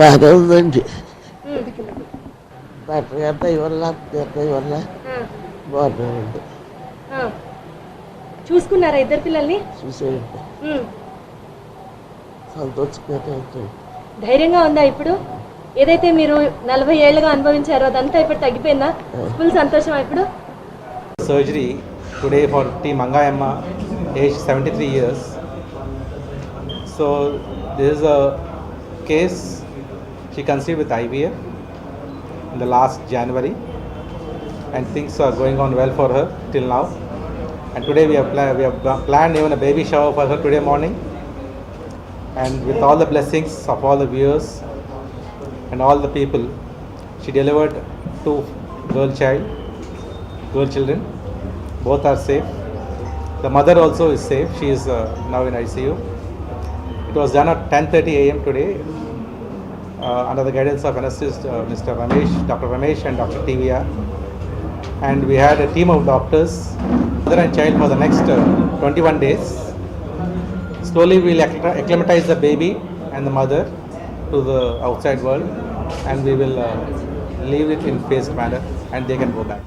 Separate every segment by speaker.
Speaker 1: బాగా ఉందండి డాక్టర్ గారి దయ వల్ల బాగా ఉంది.
Speaker 2: చూసుకున్నారా ఇద్దరు పిల్లల్ని?
Speaker 1: చూసేయండి, సంతోషంగా ఉంటుంది.
Speaker 2: ధైర్యంగా ఉందా ఇప్పుడు? ఏదైతే మీరు 40 ఏళ్ళుగా అనుభవించారో అదంతా ఇప్పుడు తగ్గిపోయిందా? ఫుల్ సంతోషం ఇప్పుడు?
Speaker 3: Surgery today for T. Mangayamma, age 73 years. So this is a case she conceived with IVF in the last January, and things are going on well for her till now. And today we have planned even a baby shower for her today morning, and with all the blessings of all the viewers and all the people, she delivered 2 girl children. Both are safe. The mother also is safe. She is now in ICU. It was done at 10:30 a.m. today under the guidance of anesthetist Mr. Ramesh, Dr. Ramesh and Dr. TVR. And we had a team of doctors, mother and child, for the next 21 days. Slowly we will acclimatize the baby and the mother to the outside world, and we will leave it in phased manner and they can go back.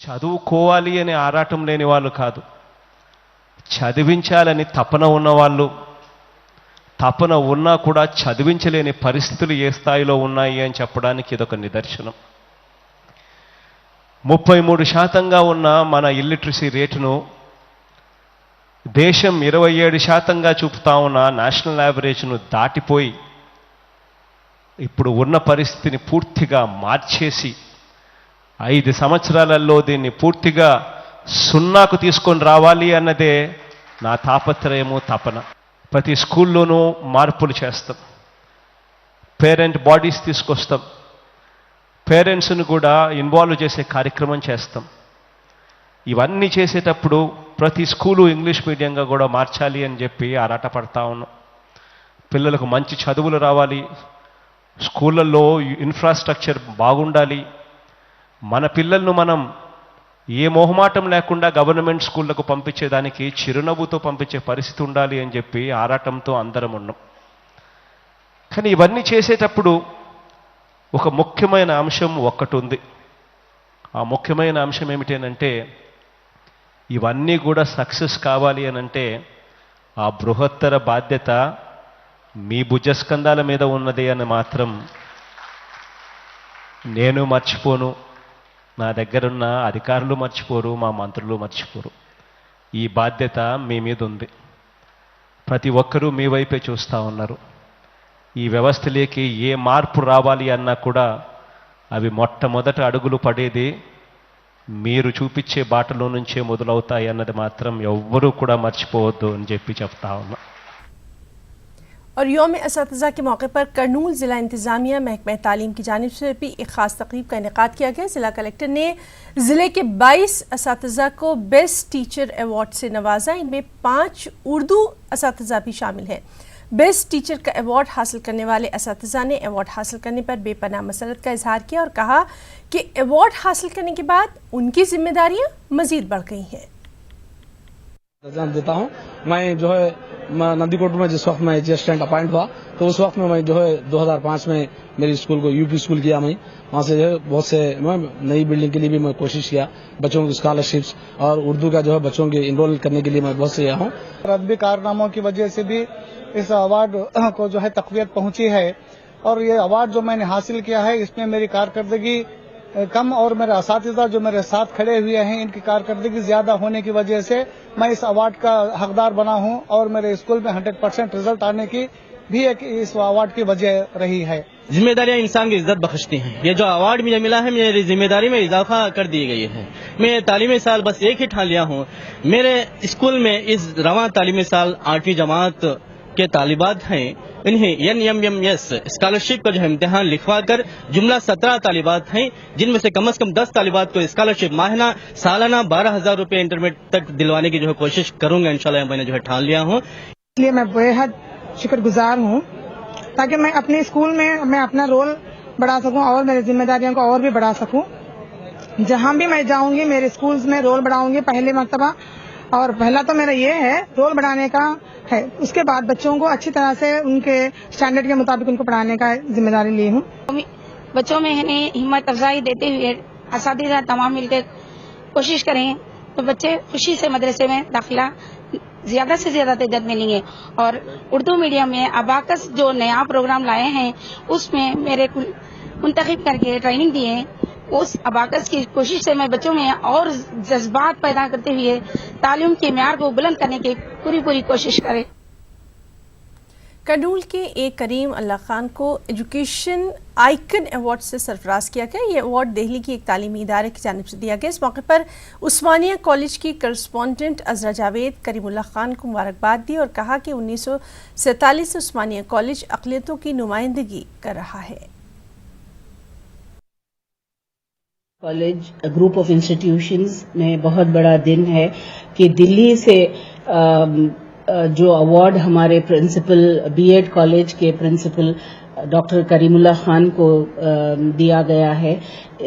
Speaker 4: చదువుకోవాలి అనే ఆరాటం లేని వాళ్ళు కాదు, చదివించాలని తపన ఉన్నవాళ్ళు, తపన ఉన్నా కూడా చదివించలేని పరిస్థితులు ఏ స్థాయిలో ఉన్నాయి అని చెప్పడానికి ఇదొక నిదర్శనం. 33% ఉన్న మన ఇల్లిటరసీ రేటును దేశం 27% చూపుతా ఉన్న నేషనల్ యావరేజ్ను దాటిపోయి ఇప్పుడు ఉన్న పరిస్థితిని పూర్తిగా మార్చేసి 5 సంవత్సరాలలో దీన్ని పూర్తిగా సున్నాకు తీసుకొని రావాలి అన్నదే నా తాపత్రయము, తపన. ప్రతి స్కూల్లోనూ మార్పులు చేస్తాం, పేరెంట్ బాడీస్ తీసుకొస్తాం, పేరెంట్స్ను కూడా ఇన్వాల్వ్ చేసే కార్యక్రమం చేస్తాం. ఇవన్నీ చేసేటప్పుడు ప్రతి స్కూలు ఇంగ్లీష్ మీడియంగా కూడా మార్చాలి అని చెప్పి ఆరాటపడతా ఉన్నాం. పిల్లలకు మంచి చదువులు రావాలి, స్కూళ్ళల్లో ఇన్ఫ్రాస్ట్రక్చర్ బాగుండాలి. మన పిల్లలను మనం ఏ మొహమాటం లేకుండా గవర్నమెంట్ స్కూళ్ళకు పంపించేదానికి చిరునవ్వుతో పంపించే పరిస్థితి ఉండాలి అని చెప్పి ఆరాటంతో అందరం ఉన్నాం. కానీ ఇవన్నీ చేసేటప్పుడు ఒక ముఖ్యమైన అంశం ఒక్కటి ఉంది. ఆ ముఖ్యమైన అంశం ఏమిటంటే ఇవన్నీ కూడా సక్సెస్ కావాలి అనంటే ఆ బృహత్తర బాధ్యత మీ భుజస్కంధాల మీద ఉన్నది అని మాత్రం నేను మర్చిపోను, నా దగ్గరున్న అధికారులు మర్చిపోరు, మా మంత్రులు మర్చిపోరు. ఈ బాధ్యత మీ మీద ఉంది. ప్రతి ఒక్కరూ మీ వైపే చూస్తూ ఉన్నారు. ఈ వ్యవస్థలోకి ఏ మార్పు రావాలి అన్నా కూడా అవి మొట్టమొదట అడుగులు పడేది మీరు చూపించే బాటలో నుంచే మొదలవుతాయి అన్నది మాత్రం ఎవ్వరూ కూడా మర్చిపోవద్దు అని చెప్పి చెప్తా ఉన్నా.
Speaker 5: اور یوم اساتذہ کے موقع پر کرنول ضلع انتظامیہ محکمہ تعلیم کی جانب سے بھی ایک خاص تقریب کا انعقاد کیا گیا. ضلع کلکٹر نے ضلع کے 22 اساتذہ کو بیسٹ ٹیچر ایوارڈ سے نوازا. ان میں 5 اردو اساتذہ بھی شامل ہیں. بیسٹ ٹیچر کا ایوارڈ حاصل کرنے والے اساتذہ نے ایوارڈ حاصل کرنے پر بے پناہ مسرت کا اظہار کیا اور کہا کہ ایوارڈ حاصل کرنے کے بعد ان کی ذمہ داریاں مزید بڑھ گئی ہیں.
Speaker 6: دیتا ہوں میں جو ہے نندی کوٹ میں جس وقت میں اسسٹنٹ اپائنٹ ہوا تو اس وقت میں جو ہے 2005 میں میری اسکول کو یو پی اسکول کیا. میں وہاں سے جو ہے بہت سے نئی بلڈنگ کے لیے بھی میں کوشش کیا, بچوں کی اسکالرشپس اور اردو کا جو ہے بچوں کے انرول کرنے کے لیے میں بہت سے ہوں.
Speaker 7: ادبی کارناموں کی وجہ سے بھی اس ایوارڈ کو جو ہے تقویت پہنچی ہے اور یہ ایوارڈ جو میں نے حاصل کیا ہے اس میں میری کارکردگی کم اور میرے اساتذہ جو میرے ساتھ کھڑے ہوئے ہیں ان کی کارکردگی زیادہ ہونے کی وجہ سے میں اس ایوارڈ کا حقدار بنا ہوں اور میرے اسکول میں 100% رزلٹ آنے کی بھی ایک اس ایوارڈ کی وجہ رہی ہے.
Speaker 8: ذمہ داریاں انسان کی عزت بخشتی ہیں. یہ جو ایوارڈ مجھے ملا ہے میری ذمہ داری میں اضافہ کر دی گئی ہے. میں تعلیمی سال بس ایک ہی ٹھان لیا ہوں. میرے اسکول میں اس رواں تعلیمی سال 8ویں جماعت کے طالبات ہیں, انہیں NMMS اسکالرشپ کا جو ہے امتحان لکھوا کر جملہ 17 طالبات ہیں جن میں سے کم 10 طالبات کو اسکالرشپ ماہانہ سالانہ 12,000 روپے انٹرمیڈیٹ تک دلوانے کی جو ہے کوشش کروں گا انشاءاللہ. میں نے جو ہے ٹھان لیا ہوں.
Speaker 9: اس لیے میں بے حد شکر گزار ہوں تاکہ میں اپنے اسکول میں اپنا رول بڑھا سکوں اور میری ذمہ داریوں کو اور بھی بڑھا سکوں. جہاں بھی میں جاؤں گی میرے اسکولز میں رول بڑھاؤں گی پہلے مرتبہ, اور پہلا تو میرا یہ ہے رول بڑھانے کا ہے. اس کے بعد بچوں کو اچھی طرح سے ان کے اسٹینڈرڈ کے مطابق ان کو پڑھانے کا ذمہ داری لی ہوں.
Speaker 10: بچوں میں ہمت افزائی دیتے ہوئے اساتذہ تمام مل کر کوشش کریں تو بچے خوشی سے مدرسے میں داخلہ زیادہ سے زیادہ تعداد میں لیں گے. اور اردو میڈیم میں اباکس جو نیا پروگرام لائے ہیں اس میں میرے منتخب کر کے ٹریننگ دیے. اس اباکس کی کوشش سے میں بچوں میں اور جذبات پیدا کرتے ہوئے تعلیم کے معیار کو بلند کرنے کی پوری کوشش کرے.
Speaker 5: کرنول کے ایک کریم اللہ خان کو ایجوکیشن آئیکن ایوارڈ سے سرفراز کیا گیا. یہ ایوارڈ دہلی کی ایک تعلیمی ادارے کی جانب سے دیا گیا. اس موقع پر عثمانیہ کالج کی کرسپونڈنٹ عذرا جاوید کریم اللہ خان کو مبارکباد دی اور کہا کہ 1947 سے عثمانیہ کالج اقلیتوں کی نمائندگی کر رہا ہے.
Speaker 11: کالج گروپ آف انسٹیٹیوشنز میں بہت بڑا دن ہے کہ دلی سے جو ایوارڈ ہمارے پرنسپل بی ایڈ کالج کے پرنسپل ڈاکٹر کریم اللہ خان کو دیا گیا ہے.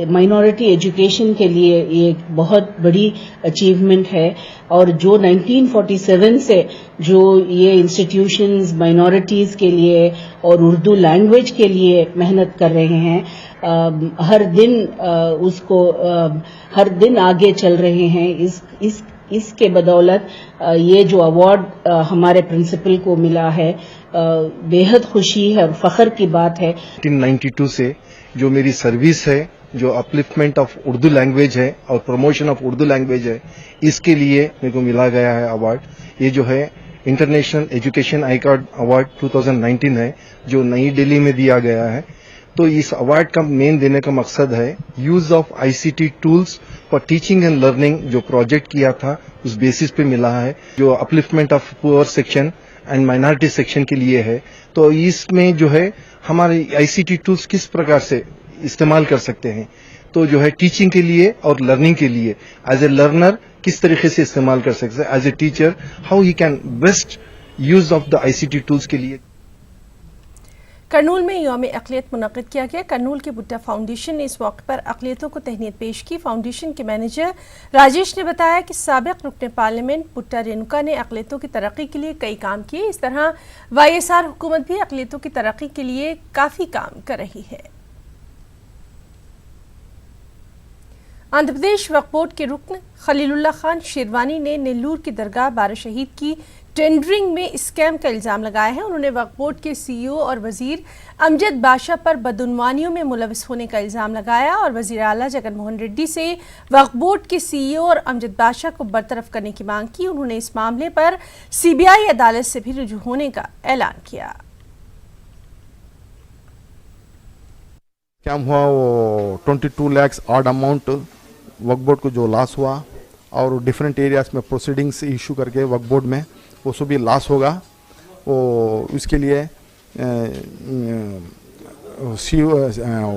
Speaker 11: مائنورٹی ایجوکیشن کے لیے یہ ایک بہت بڑی اچیومنٹ ہے اور جو 1947 سے جو یہ انسٹیٹیوشنز مائنورٹیز کے لیے اور اردو لینگویج کے لیے محنت کر رہے ہیں, ہر دن آگے چل رہے ہیں. اس کے بدولت یہ جو ایوارڈ ہمارے پرنسپل کو ملا ہے بے حد خوشی ہے اور فخر کی بات ہے.
Speaker 12: 1992 سے جو میری سروس ہے, جو اپلفٹمنٹ آف اردو لینگویج ہے اور پروموشن آف اردو لینگویج ہے, اس کے لیے میرے کو ملا گیا ہے ایوارڈ. یہ جو ہے international education I card award 2019 ہے جو نئی دہلی میں دیا گیا ہے. تو اس ایوارڈ کا مین دینے کا مقصد ہے use of ICT tools for teaching and learning. جو پروجیکٹ کیا تھا اس بیسس پہ ملا ہے, جو upliftment of poor section and minority section کے لیے ہے. تو اس میں جو ہے ہمارے ICT ٹولز کس پرکار سے استعمال کر سکتے ہیں, تو جو ہے ٹیچنگ کے لیے اور لرننگ کے لیے ایز اے لرنر کس طریقے سے استعمال کر سکتے ہیں, as a teacher how he can best use of the ICT tools کے لیے.
Speaker 5: کرنول میں یوم اقلیت منعقد کیا گیا. کرنول کے بٹا فاؤنڈیشن نے اس موقع پر اقلیتوں کو تہنیت پیش کی. فاؤنڈیشن کے مینیجر راجیش نے بتایا کہ سابق رکن پارلیمنٹ بٹا رینوکا نے اقلیتوں کی ترقی کے لیے کئی کام کیے. اس طرح YSR حکومت بھی اقلیتوں کی ترقی کے لیے کافی کام کر رہی ہے. آندھرا پردیش وقف بورڈ کے رکن خلیل اللہ خان شیروانی نے نیلور کی درگاہ بارہ شہید کی ٹینڈرنگ میں اسکیم کا الزام لگایا ہے. انہوں نے وقف بورڈ کے CEO اور وزیر امجد بادشاہ پر بدعنوانیوں میں ملوث ہونے کا الزام لگایا اور وزیر اعلیٰ جگن موہن ریڈی سے وقف بورڈ کے CEO اور امجد بادشاہ کو برطرف کرنے کی مانگ کی. انہوں نے اس معاملے پر CBI عدالت سے بھی رجوع ہونے کا اعلان کیا.
Speaker 13: اسکیم ہوا وہ 22 lakhs آڈ اماؤنٹ وقف بورڈ کو جو لاس ہوا اور ڈفرینٹ ایریاز میں پروسیڈنگس ایشو کر کے وقف بورڈ میں وہ سب بھی لاس ہوگا. وہ اس کے لیے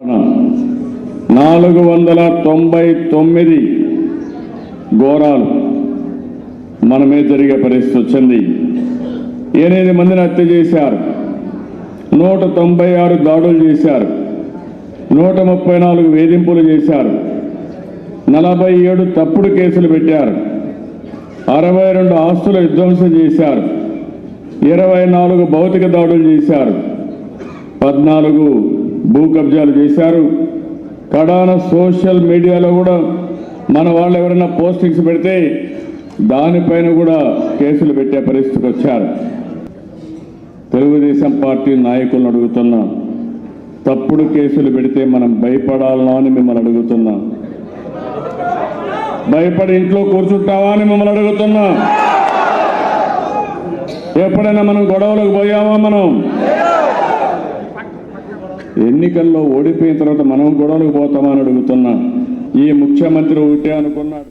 Speaker 14: 499 ఘోరాలు మన మీద జరిగే పరిస్థితి వచ్చింది. 8 మందిని హత్య చేశారు, 196 దాడులు చేశారు, 134 వేధింపులు చేశారు, 47 తప్పుడు కేసులు పెట్టారు, 62 ఆస్తులు విధ్వంసం చేశారు, 24 భౌతిక దాడులు చేశారు, 14 భూ కబ్జాలు చేశారు. కడాన సోషల్ మీడియాలో కూడా మన వాళ్ళు ఎవరైనా పోస్టింగ్స్ పెడితే దానిపైన కూడా కేసులు పెట్టే పరిస్థితికి వచ్చారు. తెలుగుదేశం పార్టీ నాయకులను అడుగుతున్నా, తప్పుడు కేసులు పెడితే మనం భయపడాలా అని మిమ్మల్ని అడుగుతున్నా, భయపడి ఇంట్లో కూర్చుంటావా అని మిమ్మల్ని అడుగుతున్నా. ఎప్పుడైనా మనం గొడవలకు పోయామా? మనం ఎన్నికల్లో ఓడిపోయిన తర్వాత మనం గొడవలకు పోతామా అని అడుగుతున్నా. ఈ ముఖ్యమంత్రి ఒకటే అనుకున్నాడు.